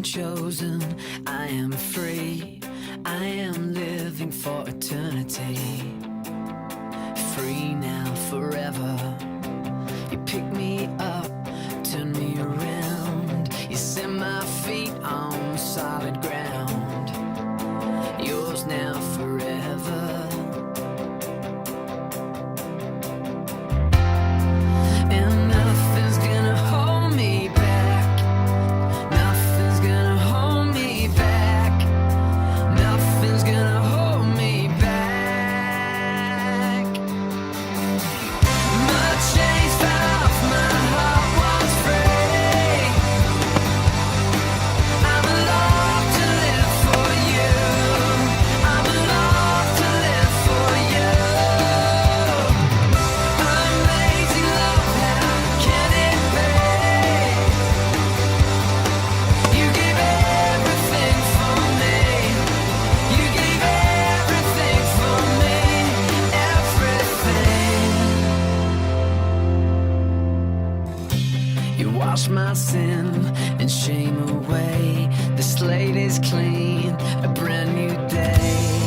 chosen, I am free. I am living for eternity. Free now, forever. You pick me up, turn me around. You set my feet on solid ground. Yours now, forever. And nothing's gonna hold me back. Nothing's gonna hold me back. Nothing's gonna hold me back. My chains fell off, my heart was free. I'm alive to live for you. I'm alive to live for you. Amazing love, how can it be? You gave everything for me. You gave everything for me. Everything. You wash my sin and shame away. The slate is clean, a brand new day.